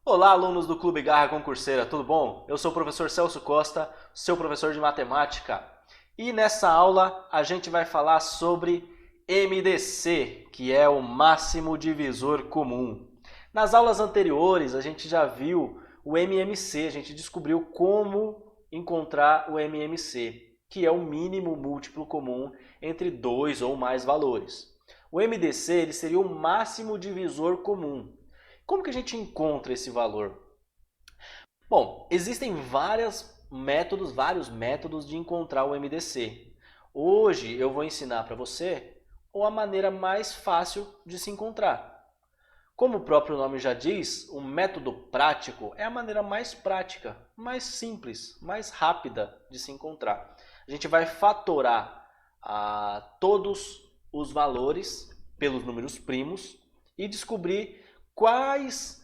Olá, alunos do Clube Garra Concurseira, tudo bom? Eu sou o professor Celso Costa, seu professor de matemática. E nessa aula a gente vai falar sobre MDC, que é o máximo divisor comum. Nas aulas anteriores a gente já viu o MMC, a gente descobriu como encontrar o MMC, que é o mínimo múltiplo comum entre dois ou mais valores. O MDC ele seria o máximo divisor comum. Como que a gente encontra esse valor? Bom, existem vários métodos de encontrar o MDC. Hoje eu vou ensinar para você a maneira mais fácil de se encontrar. Como o próprio nome já diz, o método prático é a maneira mais prática, mais simples, mais rápida de se encontrar. A gente vai fatorar todos os valores pelos números primos e descobrir quais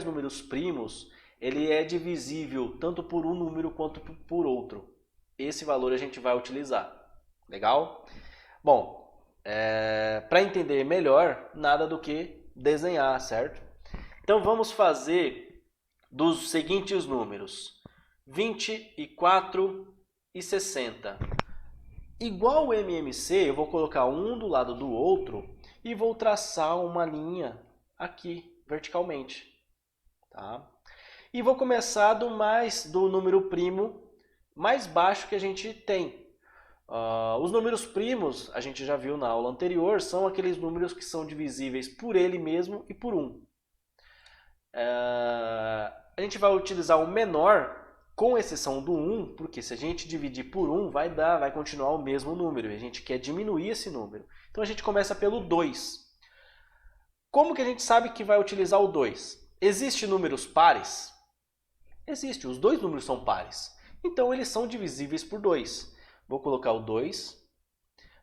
números primos ele é divisível tanto por um número quanto por outro. Esse valor a gente vai utilizar. Legal? Bom, para entender melhor, nada do que desenhar, certo? Então vamos fazer dos seguintes números: 24 e 60. Igual o MMC, eu vou colocar um do lado do outro e vou traçar uma linha aqui, verticalmente. Tá? E vou começar do número primo mais baixo que a gente tem. Os números primos, a gente já viu na aula anterior, são aqueles números que são divisíveis por ele mesmo e por 1. A gente vai utilizar o menor, com exceção do 1, porque se a gente dividir por 1, vai continuar o mesmo número. E a gente quer diminuir esse número. Então a gente começa pelo 2. Como que a gente sabe que vai utilizar o 2? Existem números pares? Existe, os dois números são pares. Então eles são divisíveis por 2. Vou colocar o 2.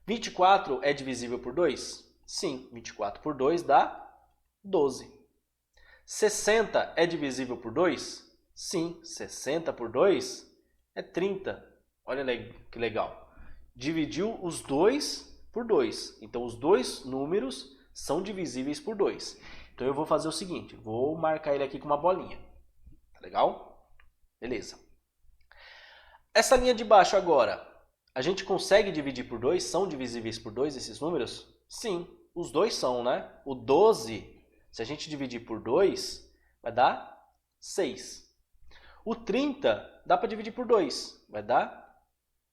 24 é divisível por 2? Sim, 24 por 2 dá 12. 60 é divisível por 2? Sim, 60 por 2 é 30. Olha que legal. Dividiu os dois por 2. Então os dois números são divisíveis por 2. Então eu vou fazer o seguinte, vou marcar ele aqui com uma bolinha. Tá legal? Beleza. Essa linha de baixo agora, a gente consegue dividir por 2? São divisíveis por 2 esses números? Sim, os dois são, né? O 12, se a gente dividir por 2, vai dar 6. O 30 dá para dividir por 2, vai dar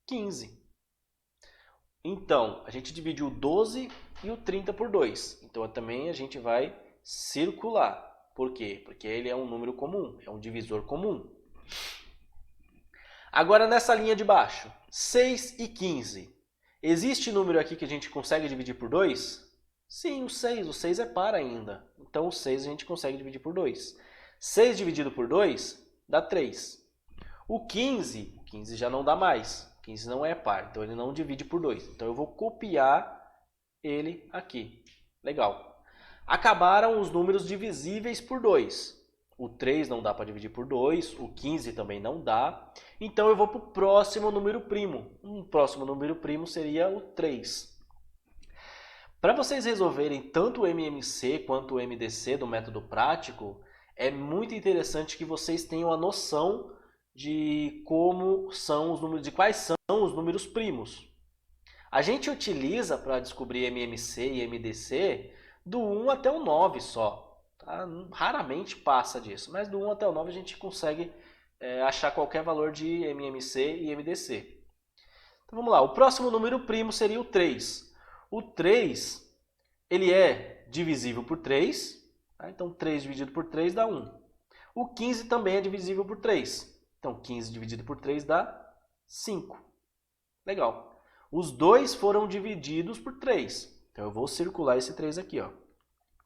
15. Então, a gente dividiu o 12 e o 30 por 2. Então, também a gente vai circular. Por quê? Porque ele é um número comum, é um divisor comum. Agora, nessa linha de baixo, 6 e 15. Existe número aqui que a gente consegue dividir por 2? Sim, o 6. O 6 é par ainda. Então, o 6 a gente consegue dividir por 2. 6 dividido por 2 dá 3. O 15 já não dá mais. 15 não é par, então ele não divide por 2. Então eu vou copiar ele aqui. Legal. Acabaram os números divisíveis por 2. O 3 não dá para dividir por 2, o 15 também não dá. Então eu vou para o próximo número primo. Um próximo número primo seria o 3. Para vocês resolverem tanto o MMC quanto o MDC do método prático, é muito interessante que vocês tenham a noção de como são os números, de quais são os números primos. A gente utiliza para descobrir MMC e MDC do 1 até o 9 só. Tá? Raramente passa disso, mas do 1 até o 9 a gente consegue achar qualquer valor de MMC e MDC. Então vamos lá, o próximo número primo seria o 3. O 3 ele é divisível por 3, tá? Então 3 dividido por 3 dá 1. O 15 também é divisível por 3. Então 15 dividido por 3 dá 5. Legal. Os dois foram divididos por 3. Então eu vou circular esse 3 aqui. Ó.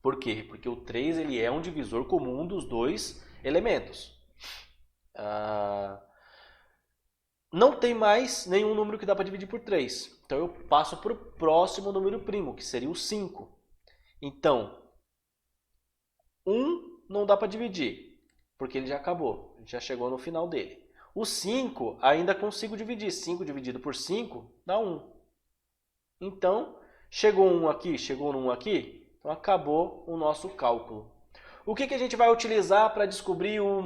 Por quê? Porque o 3 ele é um divisor comum dos dois elementos. Não tem mais nenhum número que dá para dividir por 3. Então eu passo para o próximo número primo, que seria o 5. Então, 1 não dá para dividir, porque ele já acabou, a gente já chegou no final dele. O 5 ainda consigo dividir, 5 dividido por 5 dá 1. Então, chegou um aqui, chegou um aqui, então acabou o nosso cálculo. O que a gente vai utilizar para descobrir o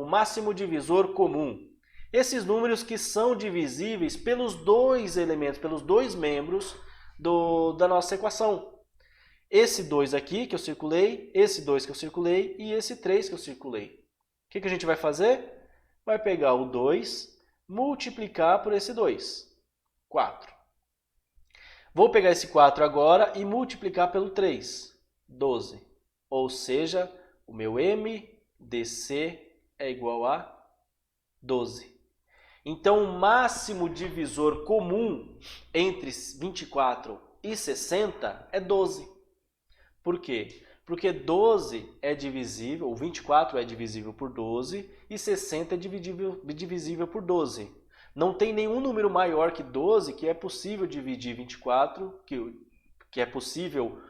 máximo divisor comum? Esses números que são divisíveis pelos dois elementos, pelos dois membros da nossa equação. Esse 2 aqui que eu circulei, esse 2 que eu circulei e esse 3 que eu circulei. O que a gente vai fazer? Vai pegar o 2, multiplicar por esse 2. 4. Vou pegar esse 4 agora e multiplicar pelo 3. 12. Ou seja, o meu MDC é igual a 12. Então, o máximo divisor comum entre 24 e 60 é 12. Por quê? Porque 12 é divisível, o 24 é divisível por 12 e 60 é divisível por 12. Não tem nenhum número maior que 12 que é possível dividir 24, que é possível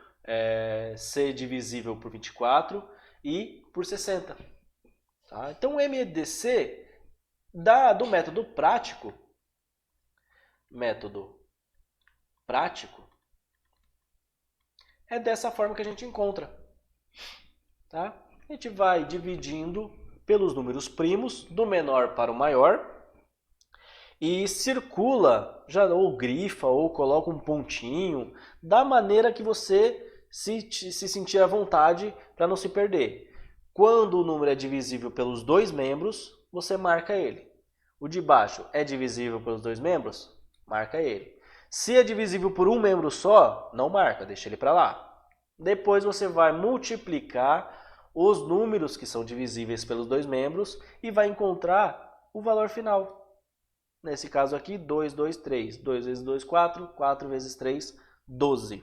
ser divisível por 24 e por 60. Tá? Então o MDC do método prático é dessa forma que a gente encontra. Tá? A gente vai dividindo pelos números primos, do menor para o maior, e circula, ou grifa, ou coloca um pontinho, da maneira que você se sentir à vontade para não se perder. Quando o número é divisível pelos dois membros, você marca ele. O de baixo é divisível pelos dois membros? Marca ele. Se é divisível por um membro só, não marca, deixa ele para lá. Depois você vai multiplicar os números que são divisíveis pelos dois membros e vai encontrar o valor final. Nesse caso aqui, 2, 2, 3. 2 vezes 2, 4. 4 vezes 3, 12.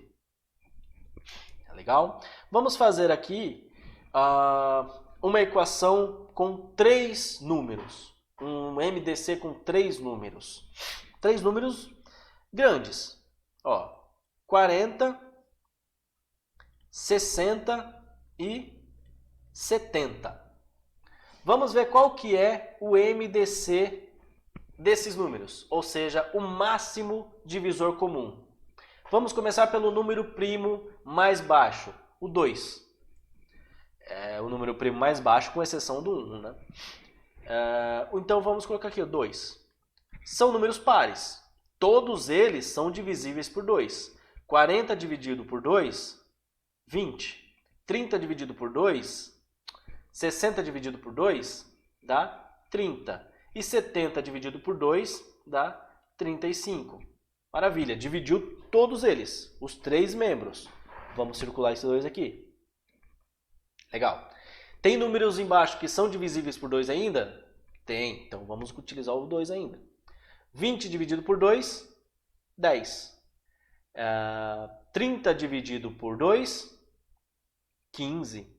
Legal? Vamos fazer aqui uma equação com 3 números. Um MDC com 3 números. 3 números grandes. 40, 60 e 70. Vamos ver qual que é o MDC desses números, ou seja, o máximo divisor comum. Vamos começar pelo número primo mais baixo, o 2. É o número primo mais baixo, com exceção do 1, né? Então vamos colocar aqui o 2. São números pares. Todos eles são divisíveis por 2. 40 dividido por 2, 20. 30 dividido por 2, 60 dividido por 2, dá 30. E 70 dividido por 2 dá 35. Maravilha, dividiu todos eles, os 3 membros. Vamos circular esses 2 aqui. Legal. Tem números embaixo que são divisíveis por 2 ainda? Tem, então vamos utilizar o 2 ainda. 20 dividido por 2, 10. 30 dividido por 2, 15.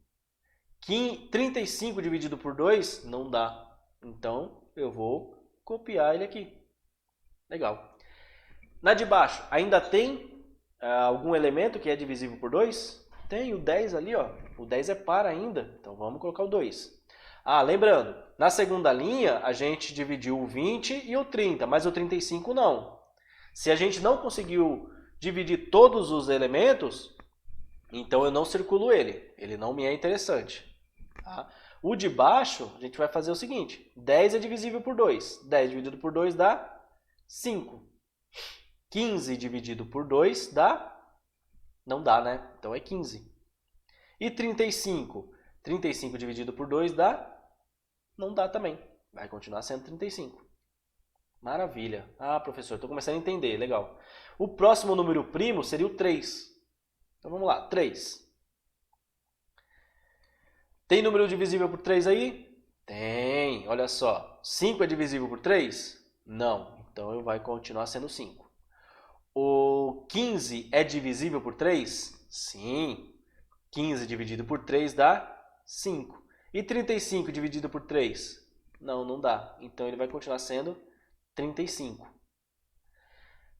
35 dividido por 2 não dá. Então, eu vou copiar ele aqui. Legal. Na de baixo, ainda tem algum elemento que é divisível por 2? Tem o 10 ali, ó. O 10 é par ainda, então vamos colocar o 2. Lembrando, na segunda linha, a gente dividiu o 20 e o 30, mas o 35 não. Se a gente não conseguiu dividir todos os elementos, então eu não circulo ele. Ele não me é interessante. Tá? O de baixo, a gente vai fazer o seguinte. 10 é divisível por 2. 10 dividido por 2 dá 5. 15 dividido por 2 dá... Não dá, né? Então é 15. E 35? 35 dividido por 2 dá... Não dá também. Vai continuar sendo 35. Maravilha. Professor, estou começando a entender. Legal. O próximo número primo seria o 3. Então vamos lá. 3. Tem número divisível por 3 aí? Tem. Olha só. 5 é divisível por 3? Não. Então vai continuar sendo 5. O 15 é divisível por 3? Sim. 15 dividido por 3 dá 5. E 35 dividido por 3? Não, não dá. Então ele vai continuar sendo 35.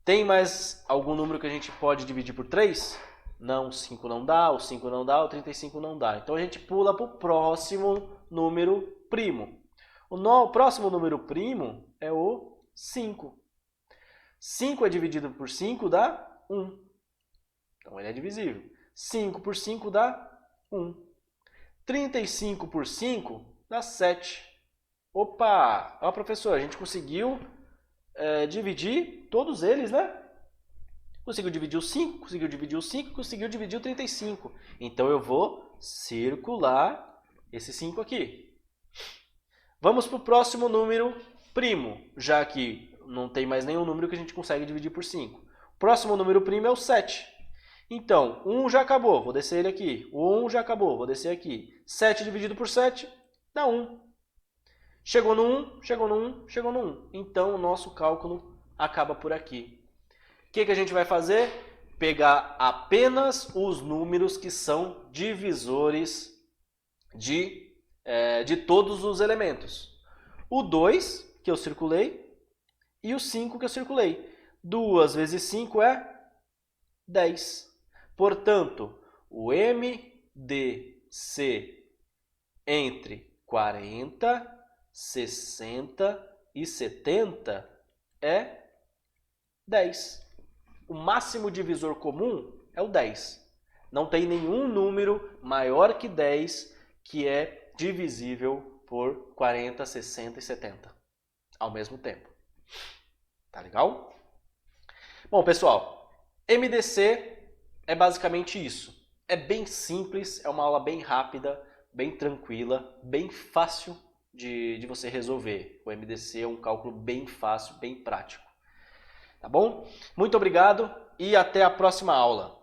Tem mais algum número que a gente pode dividir por 3? Não, o 5 não dá, o 5 não dá, o 35 não dá. Então a gente pula para o próximo número primo. O próximo número primo é o 5. 5 é dividido por 5 dá 1. Então ele é divisível. 5 por 5 dá 1. 35 por 5 dá 7. Opa! Ó, professor, a gente conseguiu dividir todos eles, né? Conseguiu dividir o 5, conseguiu dividir o 5, conseguiu dividir o 35. Então eu vou circular esse 5 aqui. Vamos para o próximo número primo, já que não tem mais nenhum número que a gente consegue dividir por 5. O próximo número primo é o 7. Então, 1 já acabou, vou descer ele aqui. O 1 já acabou, vou descer aqui. 7 dividido por 7 dá 1. Chegou no 1, chegou no 1, chegou no 1. Então, o nosso cálculo acaba por aqui. O que a gente vai fazer? Pegar apenas os números que são divisores de todos os elementos. O 2, que eu circulei, e o 5 que eu circulei. 2 vezes 5 é 10. Portanto, o MDC entre 40, 60 e 70 é 10. O máximo divisor comum é o 10. Não tem nenhum número maior que 10 que é divisível por 40, 60 e 70 ao mesmo tempo. Tá legal? Bom, pessoal, MDC é basicamente isso. É bem simples, é uma aula bem rápida, bem tranquila, bem fácil de você resolver. O MDC é um cálculo bem fácil, bem prático. Tá bom? Muito obrigado e até a próxima aula.